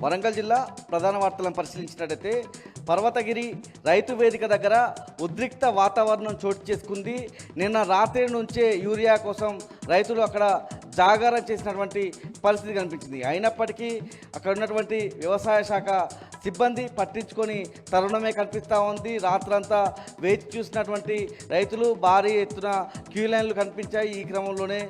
వరంగల్ జిల్లా ప్రధాన వార్తలను పరిశీలించినట్లయితే పర్వతగిరి రైతు వేదిక దగ్గర ఉద్రిక్త వాతావరణం చోటు చేసుకుంది. నిన్న రాత్రి నుంచే యూరియా కోసం రైతులు అక్కడ జాగారం చేసినటువంటి పరిస్థితి కనిపించింది. అయినప్పటికీ అక్కడ ఉన్నటువంటి వ్యవసాయ శాఖ సిబ్బంది పట్టించుకొని తరుణమే కనిపిస్తూ ఉంది. రాత్రంతా వేచి చూసినటువంటి రైతులు భారీ ఎత్తున క్యూ లైన్లు కనిపించాయి. ఈ క్రమంలోనే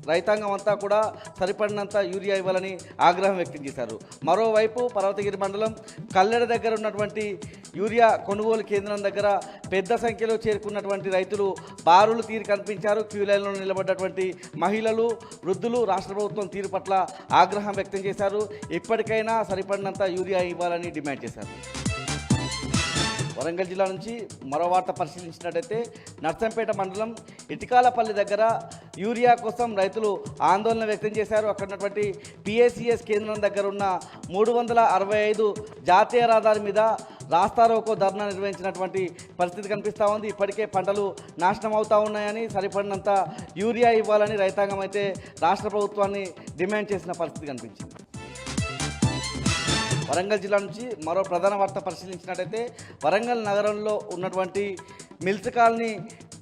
రైతాంగం అంతా కూడా సరిపడినంత యూరియా ఇవ్వాలని ఆగ్రహం వ్యక్తం చేశారు. మరోవైపు పర్వతగిరి మండలం కల్లెడ దగ్గర ఉన్నటువంటి యూరియా కొనుగోలు కేంద్రం దగ్గర పెద్ద సంఖ్యలో చేరుకున్నటువంటి రైతులు బారులు తీరి కనిపించారు. క్యూ లైన్లో నిలబడ్డటువంటి మహిళలు, వృద్ధులు రాష్ట్ర ప్రభుత్వం తీరు పట్ల ఆగ్రహం వ్యక్తం చేశారు. ఇప్పటికైనా సరిపడినంత యూరియా ఇవ్వాలని డిమాండ్ చేశారు. వరంగల్ జిల్లా నుంచి మరో వార్త పరిశీలించినట్టయితే నర్సంపేట మండలం ఇటికాలపల్లి దగ్గర యూరియా కోసం రైతులు ఆందోళన వ్యక్తం చేశారు. అక్కడ ఉన్నటువంటి పిఏసిఎస్ కేంద్రం దగ్గర ఉన్న 365 జాతీయ రహదారి మీద రాస్తారోకో ధర్నా నిర్వహించినటువంటి పరిస్థితి కనిపిస్తూ ఉంది. ఇప్పటికే పంటలు నాశనం అవుతూ ఉన్నాయని, సరిపడినంత యూరియా ఇవ్వాలని రైతాంగం అయితే రాష్ట్ర ప్రభుత్వాన్ని డిమాండ్ చేసిన పరిస్థితి కనిపించింది. వరంగల్ జిల్లా నుంచి మరో ప్రధాన వార్త పరిశీలించినట్టయితే వరంగల్ నగరంలో ఉన్నటువంటి మిల్స్ కాలనీ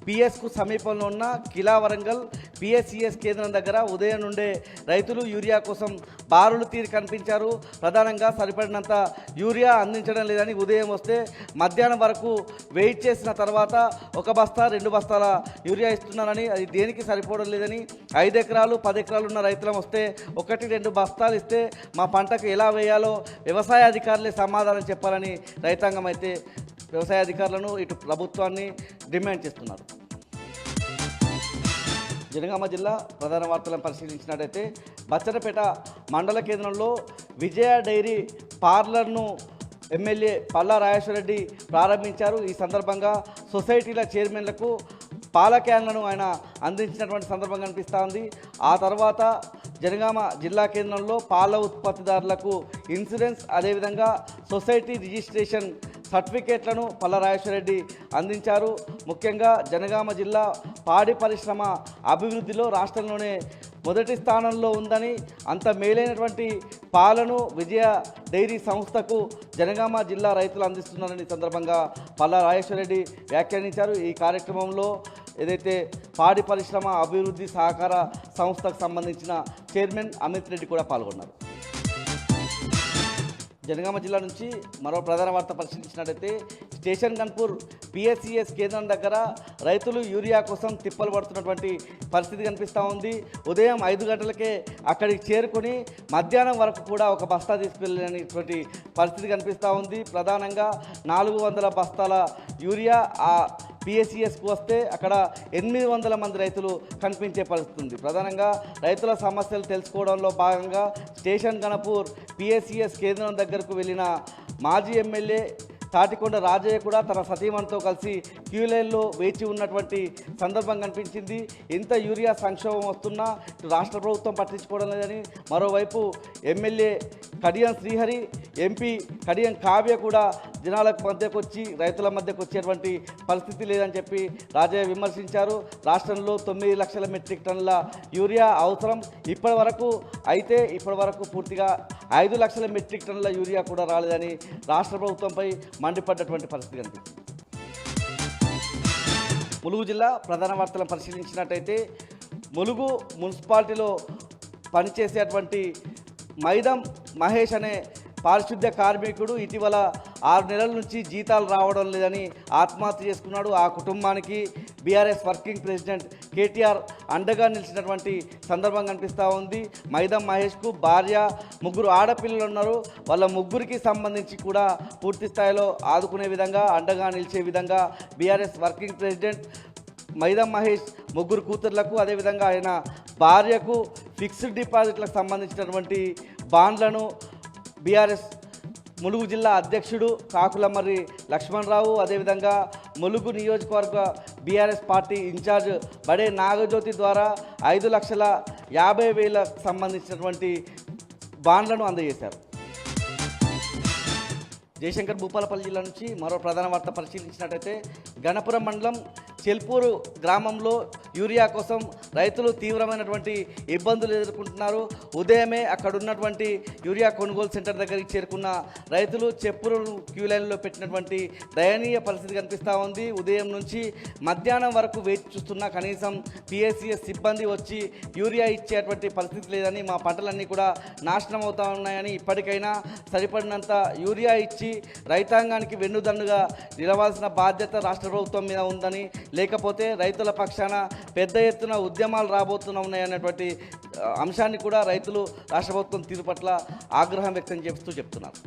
పిఎస్కు సమీపంలో ఉన్న కిలా వరంగల్ పిఎస్సిఎస్ కేంద్రం దగ్గర ఉదయం నుండే రైతులు యూరియా కోసం బారులు తీరి కనిపించారు. ప్రధానంగా సరిపడినంత యూరియా అందించడం లేదని, ఉదయం వస్తే మధ్యాహ్నం వరకు వెయిట్ చేసిన తర్వాత 1 బస్తా 2 బస్తాల యూరియా ఇస్తున్నారని, అది దేనికి సరిపోవడం లేదని, 5 ఎకరాలు 10 ఎకరాలు ఉన్న రైతులం వస్తే 1-2 బస్తాలు ఇస్తే మా పంటకు ఎలా వేయాలో వ్యవసాయ అధికారులే సమాధానం చెప్పాలని రైతాంగం అయితే వ్యవసాయ అధికారులను, ఇటు ప్రభుత్వాన్ని డిమాండ్ చేస్తున్నారు. జనగామ జిల్లా ప్రధాన వార్తలను పరిశీలించినట్టయితే బచ్చన్నపేట మండల కేంద్రంలో విజయ డైరీ పార్లర్ను ఎమ్మెల్యే పల్లా రాజేశ్వరరెడ్డి ప్రారంభించారు. ఈ సందర్భంగా సొసైటీల చైర్మన్లకు పాల క్యాన్లను ఆయన అందించినటువంటి సందర్భం కనిపిస్తూ ఉంది. ఆ తర్వాత జనగామ జిల్లా కేంద్రంలో పాల ఉత్పత్తిదారులకు ఇన్సూరెన్స్, అదేవిధంగా సొసైటీ రిజిస్ట్రేషన్ సర్టిఫికేట్లను పల్లా రాజేశ్వరరెడ్డి అందించారు. ముఖ్యంగా జనగామ జిల్లా పాడి పరిశ్రమ అభివృద్ధిలో రాష్ట్రంలోనే మొదటి స్థానంలో ఉందని, అంత మేలైనటువంటి పాలను విజయ డైరీ సంస్థకు జనగామ జిల్లా రైతులు అందిస్తున్నారని సందర్భంగా పల్లా రాజేశ్వరరెడ్డి వ్యాఖ్యానించారు. ఈ కార్యక్రమంలో ఏదైతే పాడి పరిశ్రమ అభివృద్ధి సహకార సంస్థకు సంబంధించిన చైర్మన్ అమిత్ రెడ్డి కూడా పాల్గొన్నారు. జనగామ జిల్లా నుంచి మరో ప్రధాన వార్త పరిశీలించినట్టయితే స్టేషన్ గన్పూర్ పిఎస్సిఎస్ కేంద్రం దగ్గర రైతులు యూరియా కోసం తిప్పలు పడుతున్నటువంటి పరిస్థితి కనిపిస్తూ ఉంది. ఉదయం 5 గంటలకే అక్కడికి చేరుకొని మధ్యాహ్నం వరకు కూడా 1 బస్తా తీసుకెళ్ళినటువంటి పరిస్థితి కనిపిస్తూ ఉంది. ప్రధానంగా 400 బస్తాల యూరియా ఆ పిఎస్సిఎస్కు వస్తే అక్కడ 800 మంది రైతులు కనిపించే పరిస్థితి ఉంది. ప్రధానంగా రైతుల సమస్యలు తెలుసుకోవడంలో భాగంగా స్టేషన్ గణపూర్ పిఎస్సిఎస్ కేంద్రం దగ్గరకు వెళ్ళిన మాజీ ఎమ్మెల్యే తాటికొండ రాజయ్య కూడా తన సతీమణితో కలిసి క్యూ లైన్లో వేచి ఉన్నటువంటి సందర్భం కనిపించింది. ఇంత యూరియా సంక్షోభం వస్తున్నా రాష్ట్ర ప్రభుత్వం పట్టించుకోవడం లేదని, మరోవైపు ఎమ్మెల్యే కడియం శ్రీహరి, ఎంపీ కడియం కావ్య కూడా జనాల మధ్యకు వచ్చి రైతుల మధ్యకు వచ్చేటువంటి పరిస్థితి లేదని చెప్పి రాజయ్య విమర్శించారు. రాష్ట్రంలో 9 లక్షల మెట్రిక్ టన్నుల యూరియా అవసరం ఇప్పటి వరకు పూర్తిగా 5 లక్షల మెట్రిక్ టన్నుల యూరియా కూడా రాలేదని రాష్ట్ర ప్రభుత్వంపై మండిపడ్డటువంటి పరిస్థితి కనిపిస్తుంది. ములుగు జిల్లా ప్రధాన వార్తలను పరిశీలించినట్టయితే ములుగు మున్సిపాలిటీలో పనిచేసేటువంటి మైదం మహేష్ అనే పారిశుద్ధ్య కార్మికుడు ఇటీవల 6 నెలల నుంచి జీతాలు రావడం లేదని ఆత్మహత్య చేసుకున్నాడు. ఆ కుటుంబానికి బీఆర్ఎస్ వర్కింగ్ ప్రెసిడెంట్ కేటీఆర్ అండగా నిలిచినటువంటి సందర్భం కనిపిస్తూ ఉంది. మైదం మహేష్కు భార్య, 3 ఆడపిల్లలు ఉన్నారు. వాళ్ళ 3కి సంబంధించి కూడా పూర్తి స్థాయిలో ఆదుకునే విధంగా, అండగా నిలిచే విధంగా బీఆర్ఎస్ వర్కింగ్ ప్రెసిడెంట్ మైదం మహేష్ 3 కూతుర్లకు, అదేవిధంగా ఆయన భార్యకు ఫిక్స్డ్ డిపాజిట్లకు సంబంధించినటువంటి బాండ్లను బీఆర్ఎస్ ములుగు జిల్లా అధ్యక్షుడు కాకులమర్రి లక్ష్మణరావు, అదేవిధంగా ములుగు నియోజకవర్గ బీఆర్ఎస్ పార్టీ ఇన్ఛార్జ్ బడే నాగజ్యోతి ద్వారా 5,50,000 సంబంధించినటువంటి బాండ్లను అందజేశారు. జయశంకర్ భూపాలపల్లి జిల్లా నుంచి మరో ప్రధాన వార్త పరిశీలించినట్టయితే గణపురం మండలం చెల్పూరు గ్రామంలో యూరియా కోసం రైతులు తీవ్రమైనటువంటి ఇబ్బందులు ఎదుర్కొంటున్నారు. ఉదయమే అక్కడ ఉన్నటువంటి యూరియా కొనుగోలు సెంటర్ దగ్గరికి చేరుకున్న రైతులు చెప్పురు క్యూ లైన్లో పెట్టినటువంటి దయనీయ పరిస్థితి కనిపిస్తూ ఉంది. ఉదయం నుంచి మధ్యాహ్నం వరకు వేచి చూస్తున్నా కనీసం పిఎస్సిఎస్ సిబ్బంది వచ్చి యూరియా ఇచ్చేటువంటి పరిస్థితి లేదని, మా పంటలన్నీ కూడా నాశనం అవుతా ఉన్నాయని, ఇప్పటికైనా సరిపడినంత యూరియా ఇచ్చి రైతాంగానికి వెన్నుదన్నుగా నిలవాల్సిన బాధ్యత రాష్ట్ర ప్రభుత్వం మీద ఉందని, లేకపోతే రైతుల పక్షాన పెద్ద ఎత్తున ఉద్యమాలు రాబోతున్నాయన్నటువంటి అంశాన్ని కూడా రైతులు రాష్ట్ర ప్రభుత్వం తీరు పట్ల ఆగ్రహం వ్యక్తం చేస్తూ చెప్తున్నారు.